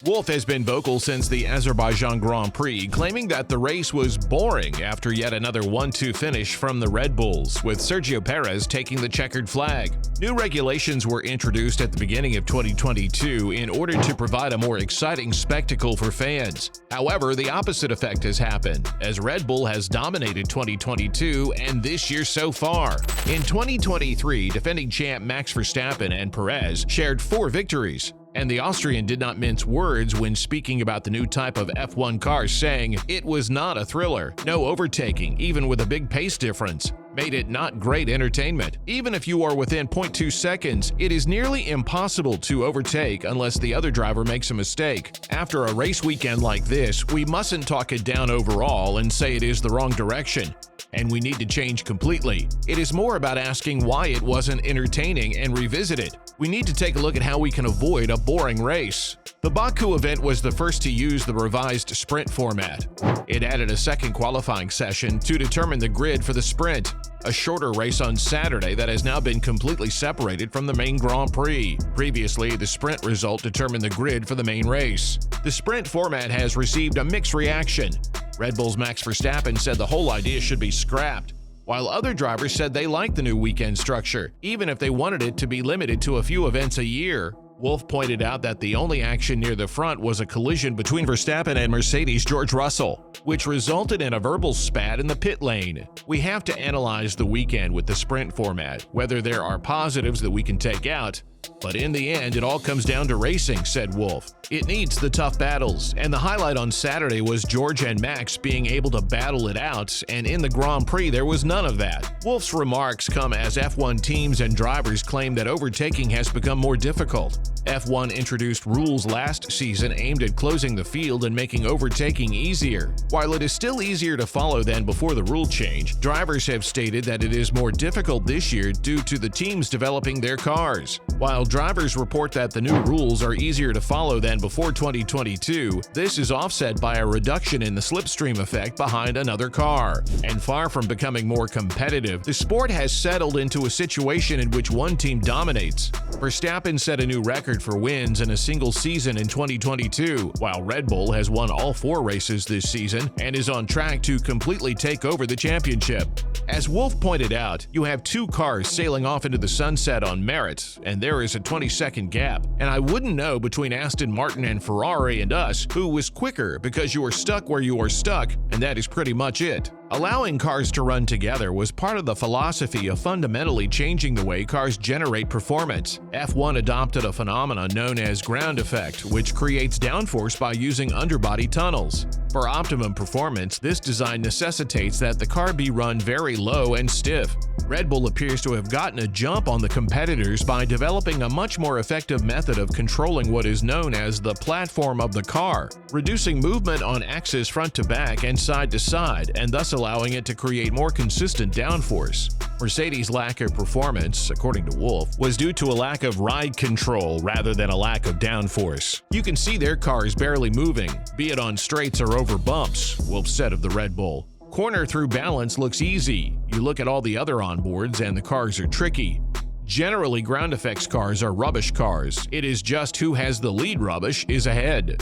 Wolff has been vocal since the Azerbaijan Grand Prix, claiming that the race was boring after yet another 1-2 finish from the Red Bulls, with Sergio Perez taking the checkered flag. New regulations were introduced at the beginning of 2022 in order to provide a more exciting spectacle for fans. However, the opposite effect has happened, as Red Bull has dominated 2022 and this year so far. In 2023, defending champ Max Verstappen and Perez shared 4 victories. And the Austrian did not mince words when speaking about the new type of F1 car, saying it was not a thriller, no overtaking, even with a big pace difference. Made it not great entertainment. Even if you are within 0.2 seconds, it is nearly impossible to overtake unless the other driver makes a mistake. After a race weekend like this, we mustn't talk it down overall and say it is the wrong direction, and we need to change completely. It is more about asking why it wasn't entertaining and revisit it. We need to take a look at how we can avoid a boring race. The Baku event was the first to use the revised sprint format. It added a second qualifying session to determine the grid for the sprint, a shorter race on Saturday that has now been completely separated from the main Grand Prix. Previously, the sprint result determined the grid for the main race. The sprint format has received a mixed reaction. Red Bull's Max Verstappen said the whole idea should be scrapped, while other drivers said they liked the new weekend structure, even if they wanted it to be limited to a few events a year. Wolff pointed out that the only action near the front was a collision between Verstappen and Mercedes' George Russell, which resulted in a verbal spat in the pit lane. We have to analyze the weekend with the sprint format, whether there are positives that we can take out. But in the end, it all comes down to racing, said Wolff. It needs the tough battles, and the highlight on Saturday was George and Max being able to battle it out, and in the Grand Prix there was none of that. Wolff's remarks come as F1 teams and drivers claim that overtaking has become more difficult. F1 introduced rules last season aimed at closing the field and making overtaking easier. While it is still easier to follow than before the rule change, drivers have stated that it is more difficult this year due to the teams developing their cars. While drivers report that the new rules are easier to follow than before 2022, this is offset by a reduction in the slipstream effect behind another car. And far from becoming more competitive, the sport has settled into a situation in which one team dominates. Verstappen set a new record for wins in a single season in 2022, while Red Bull has won all 4 races this season and is on track to completely take over the championship. As Wolff pointed out, you have 2 cars sailing off into the sunset on merit, and there is a 20-second gap, and I wouldn't know between Aston Martin and Ferrari and us who was quicker, because you are stuck where you are stuck, and that is pretty much it. Allowing cars to run together was part of the philosophy of fundamentally changing the way cars generate performance. F1 adopted a phenomenon known as ground effect, which creates downforce by using underbody tunnels. For optimum performance, this design necessitates that the car be run very low and stiff. Red Bull appears to have gotten a jump on the competitors by developing a much more effective method of controlling what is known as the platform of the car, reducing movement on axis front to back and side to side, and thus allowing it to create more consistent downforce. Mercedes' lack of performance, according to Wolff, was due to a lack of ride control rather than a lack of downforce. You can see their cars barely moving, be it on straights or over bumps, Wolff said of the Red Bull. Corner through balance looks easy. You look at all the other onboards and the cars are tricky. Generally, ground effects cars are rubbish cars. It is just who has the lead rubbish is ahead.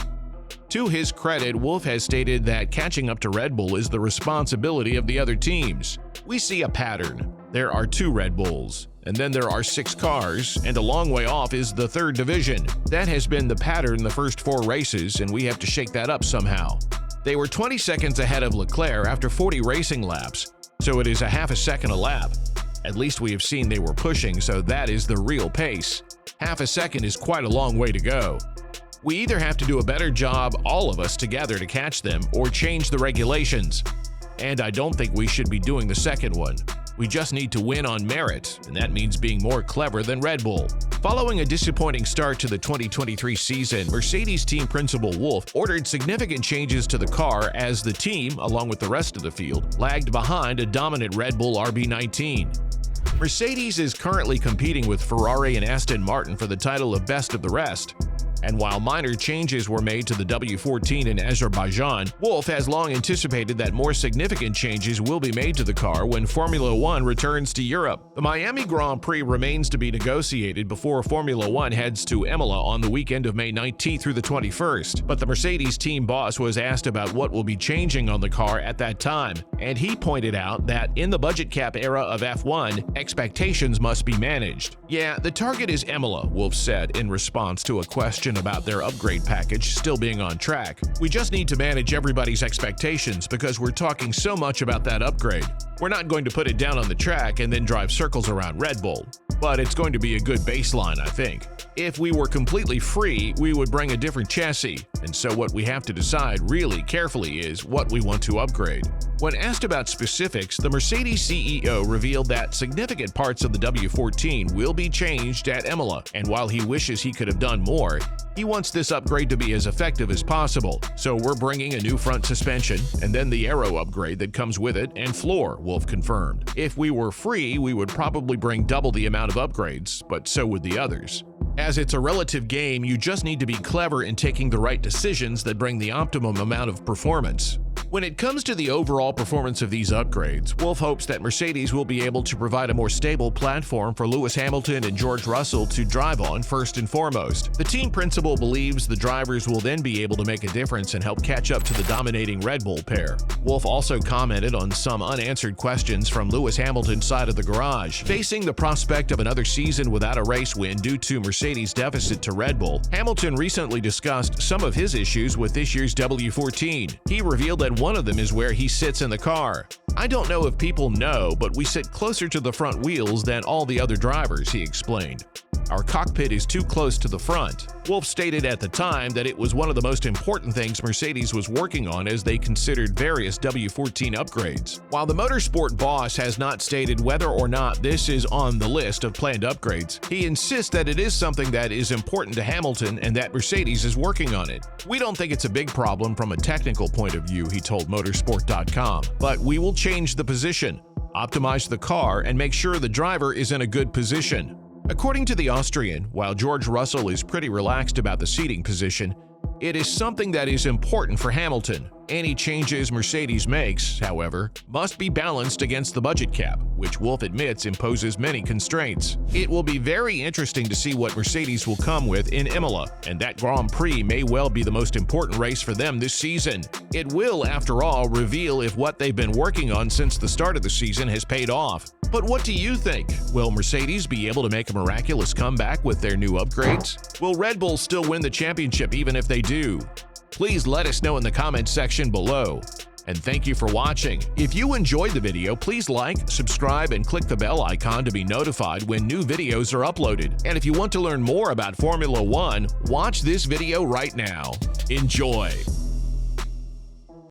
To his credit, Wolff has stated that catching up to Red Bull is the responsibility of the other teams. We see a pattern. There are 2 Red Bulls, and then there are 6 cars, and a long way off is the 3rd division. That has been the pattern the first 4 races, and we have to shake that up somehow. They were 20 seconds ahead of Leclerc after 40 racing laps, so it is a half a second a lap. At least we have seen they were pushing, so that is the real pace. Half a second is quite a long way to go. We either have to do a better job, all of us together, to catch them, or change the regulations. And I don't think we should be doing the second one. We just need to win on merit, and that means being more clever than Red Bull. Following a disappointing start to the 2023 season, Mercedes team principal Wolff ordered significant changes to the car as the team, along with the rest of the field, lagged behind a dominant Red Bull RB19. Mercedes is currently competing with Ferrari and Aston Martin for the title of Best of the Rest. And while minor changes were made to the W14 in Azerbaijan, Wolff has long anticipated that more significant changes will be made to the car when Formula One returns to Europe. The Miami Grand Prix remains to be negotiated before Formula One heads to Imola on the weekend of May 19th through the 21st, but the Mercedes team boss was asked about what will be changing on the car at that time, and he pointed out that in the budget cap era of F1, expectations must be managed. "Yeah, the target is Imola," Wolff said in response to a question about their upgrade package still being on track. "We just need to manage everybody's expectations because we're talking so much about that upgrade. We're not going to put it down on the track and then drive circles around Red Bull. But it's going to be a good baseline, I think. If we were completely free, we would bring a different chassis, and so what we have to decide really carefully is what we want to upgrade." When asked about specifics, the Mercedes CEO revealed that significant parts of the W14 will be changed at Imola, and while he wishes he could have done more, he wants this upgrade to be as effective as possible. "So we're bringing a new front suspension, and then the aero upgrade that comes with it, and floor," Wolff confirmed. "If we were free, we would probably bring double the amount of upgrades, but so would the others. As it's a relative game, you just need to be clever in taking the right decisions that bring the optimum amount of performance." When it comes to the overall performance of these upgrades, Wolff hopes that Mercedes will be able to provide a more stable platform for Lewis Hamilton and George Russell to drive on first and foremost. The team principal believes the drivers will then be able to make a difference and help catch up to the dominating Red Bull pair. Wolff also commented on some unanswered questions from Lewis Hamilton's side of the garage. Facing the prospect of another season without a race win due to Mercedes' deficit to Red Bull, Hamilton recently discussed some of his issues with this year's W14. He revealed that one of them is where he sits in the car. "I don't know if people know, but we sit closer to the front wheels than all the other drivers," he explained. "Our cockpit is too close to the front." Wolff stated at the time that it was one of the most important things Mercedes was working on as they considered various W14 upgrades. While the motorsport boss has not stated whether or not this is on the list of planned upgrades, he insists that it is something that is important to Hamilton and that Mercedes is working on it. "We don't think it's a big problem from a technical point of view," he told motorsport.com, "but we will change the position, optimize the car, and make sure the driver is in a good position." According to the Austrian, while George Russell is pretty relaxed about the seating position, it is something that is important for Hamilton. Any changes Mercedes makes, however, must be balanced against the budget cap, which Wolff admits imposes many constraints. It will be very interesting to see what Mercedes will come with in Imola, and that Grand Prix may well be the most important race for them this season. It will, after all, reveal if what they've been working on since the start of the season has paid off. But what do you think? Will Mercedes be able to make a miraculous comeback with their new upgrades? Will Red Bull still win the championship even if they do? Please let us know in the comments section below. And thank you for watching. If you enjoyed the video, please like, subscribe, and click the bell icon to be notified when new videos are uploaded. And if you want to learn more about Formula One, watch this video right now. Enjoy!